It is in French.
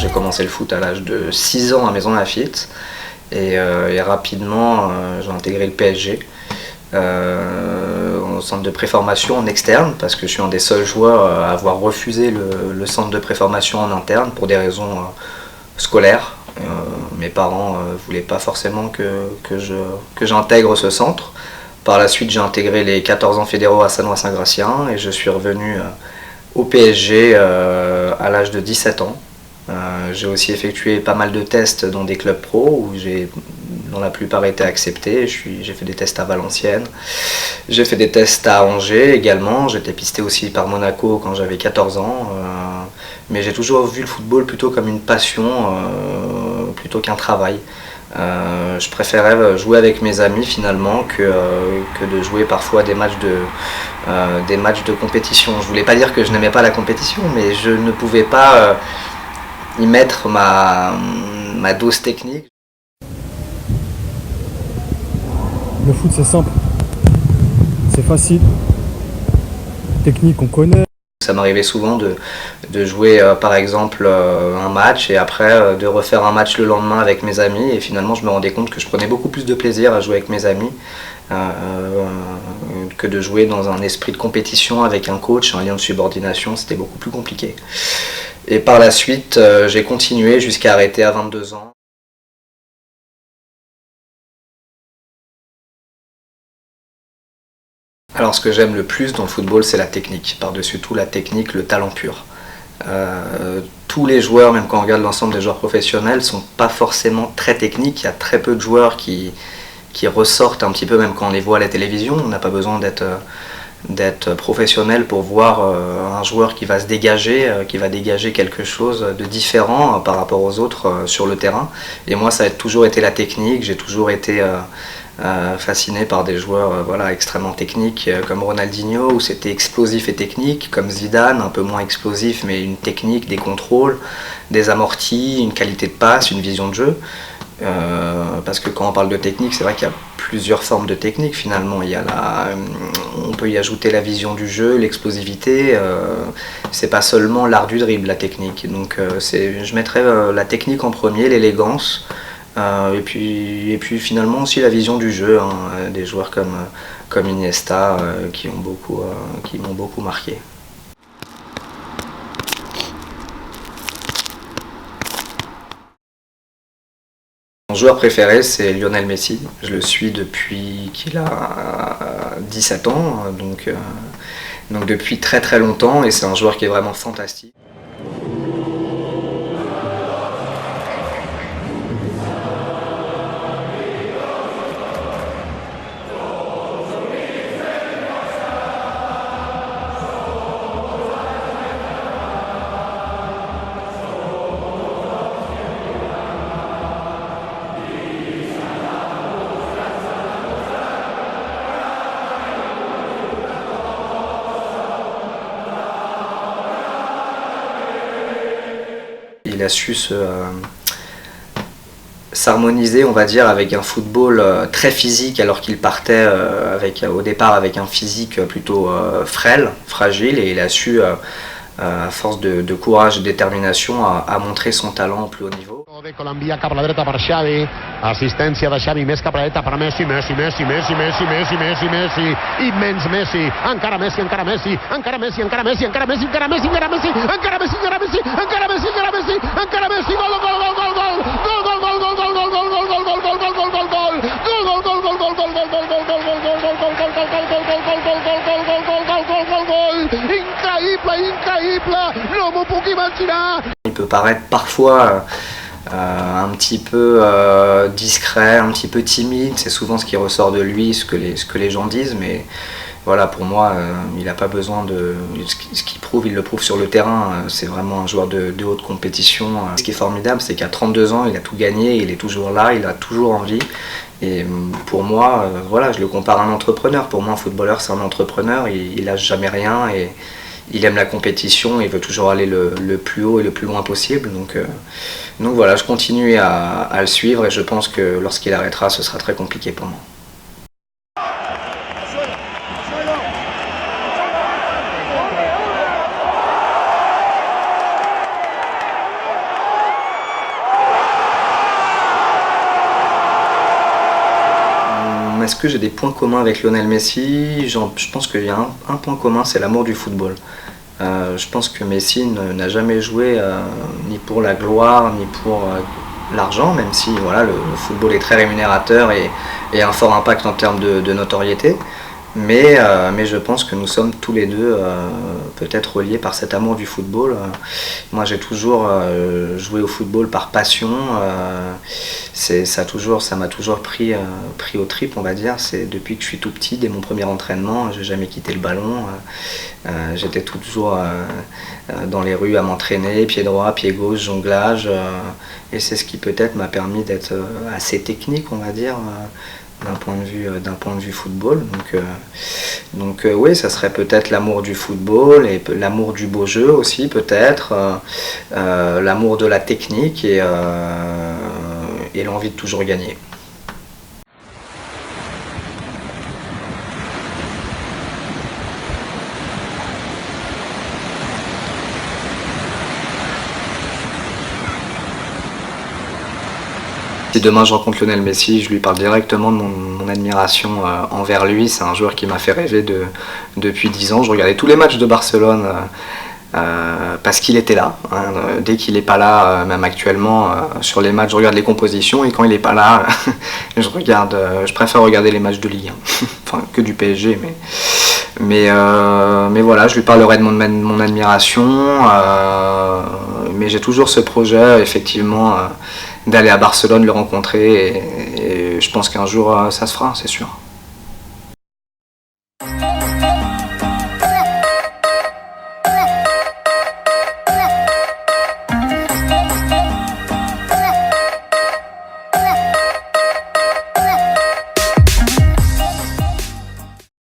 J'ai commencé le foot à l'âge de 6 ans à Maisons-Laffitte et rapidement j'ai intégré le PSG au centre de préformation en externe parce que je suis un des seuls joueurs à avoir refusé le centre de préformation en interne pour des raisons scolaires. Mes parents ne voulaient pas forcément que j'intègre ce centre. Par la suite, j'ai intégré les 14 ans fédéraux à Sannois-Saint-Gratien et je suis revenu au PSG à l'âge de 17 ans. J'ai aussi effectué pas mal de tests dans des clubs pro où dont la plupart étaient acceptés. J'ai fait des tests à Valenciennes, j'ai fait des tests à Angers également. J'étais pisté aussi par Monaco quand j'avais 14 ans. Mais j'ai toujours vu le football plutôt comme une passion plutôt qu'un travail. Je préférais jouer avec mes amis finalement que de jouer parfois des matchs de compétition. Je voulais pas dire que je n'aimais pas la compétition, mais je ne pouvais pas y mettre ma dose technique. Le foot c'est simple, c'est facile, technique on connaît. Ça m'arrivait souvent de jouer par exemple un match et après de refaire un match le lendemain avec mes amis et finalement je me rendais compte que je prenais beaucoup plus de plaisir à jouer avec mes amis que de jouer dans un esprit de compétition avec un coach, un lien de subordination, c'était beaucoup plus compliqué. Et par la suite j'ai continué jusqu'à arrêter à 22 ans. Alors ce que j'aime le plus dans le football, c'est la technique. Par-dessus tout, la technique, le talent pur. Tous les joueurs, même quand on regarde l'ensemble des joueurs professionnels, ne sont pas forcément très techniques. Il y a très peu de joueurs qui ressortent un petit peu, même quand on les voit à la télévision. On n'a pas besoin d'être professionnel pour voir un joueur qui va se dégager, qui va dégager quelque chose de différent par rapport aux autres sur le terrain. Et moi, ça a toujours été la technique. J'ai toujours été fasciné par des joueurs extrêmement techniques comme Ronaldinho où c'était explosif et technique, comme Zidane, un peu moins explosif mais une technique, des contrôles, des amortis, une qualité de passe, une vision de jeu. Parce que quand on parle de technique, c'est vrai qu'il y a plusieurs formes de technique finalement. On peut y ajouter la vision du jeu, l'explosivité. C'est pas seulement l'art du dribble, la technique. Donc je mettrais la technique en premier, l'élégance. Et puis finalement aussi la vision du jeu, des joueurs comme Iniesta qui m'ont beaucoup marqué. Mon joueur préféré c'est Lionel Messi, je le suis depuis qu'il a 17 ans, donc depuis très très longtemps et c'est un joueur qui est vraiment fantastique. Il a su s'harmoniser, on va dire, avec un football très physique alors qu'il partait au départ avec un physique plutôt fragile et il a su, à force de courage et de détermination, à montrer son talent au plus haut niveau. L'envia cap a la dreta per Xavi, assistència de Xavi, més cap a la dreta per Messi, Messi, immens Messi, encara Messi, encara Messi, encara Messi, encara Messi, encara Messi, encara Messi, encara Messi, encara Messi, encara Messi, encara Messi, encara Messi, encara Messi, gol, gol, gol, gol, gol, gol, gol, gol, gol, gol, gol, gol, gol, gol, gol, gol, gol, gol, gol, increïble, no m'ho puc imaginar. Il peut paraître parfois un petit peu discret, un petit peu timide, c'est souvent ce qui ressort de lui, ce que les gens disent, mais voilà, pour moi, il n'a pas besoin de... Ce qu'il prouve, il le prouve sur le terrain, c'est vraiment un joueur de haute compétition. Ce qui est formidable, c'est qu'à 32 ans, il a tout gagné, il est toujours là, il a toujours envie. Et pour moi, je le compare à un entrepreneur. Pour moi, un footballeur, c'est un entrepreneur, il lâche jamais rien et il aime la compétition, il veut toujours aller le plus haut et le plus loin possible. Donc voilà, je continue à le suivre et je pense que lorsqu'il arrêtera, ce sera très compliqué pour moi. est-ce que j'ai des points communs avec Lionel Messi? Je pense qu'il y a un point commun, c'est l'amour du football. Je pense que Messi n'a jamais joué ni pour la gloire, ni pour l'argent, même si voilà, le football est très rémunérateur et a un fort impact en termes de notoriété. Mais je pense que nous sommes tous les deux peut-être reliés par cet amour du football. Moi j'ai toujours joué au football par passion. Ça m'a toujours pris aux tripes, on va dire. C'est depuis que je suis tout petit, dès mon premier entraînement, j'ai jamais quitté le ballon. J'étais toujours dans les rues à m'entraîner, pied droit, pied gauche, jonglage. Et c'est ce qui peut-être m'a permis d'être assez technique, on va dire. D'un point de vue football. Donc oui, ça serait peut-être l'amour du football et l'amour du beau jeu aussi peut-être, l'amour de la technique et l'envie de toujours gagner. Si demain je rencontre Lionel Messi, je lui parle directement de mon admiration envers lui. C'est un joueur qui m'a fait rêver depuis 10 ans. Je regardais tous les matchs de Barcelone parce qu'il était là. Dès qu'il n'est pas là, même actuellement, sur les matchs, je regarde les compositions et quand il n'est pas là, je préfère regarder les matchs de Ligue 1. Enfin, que du PSG, mais voilà, je lui parlerai de mon admiration. Mais j'ai toujours ce projet, effectivement, d'aller à Barcelone, le rencontrer et je pense qu'un jour ça se fera, c'est sûr.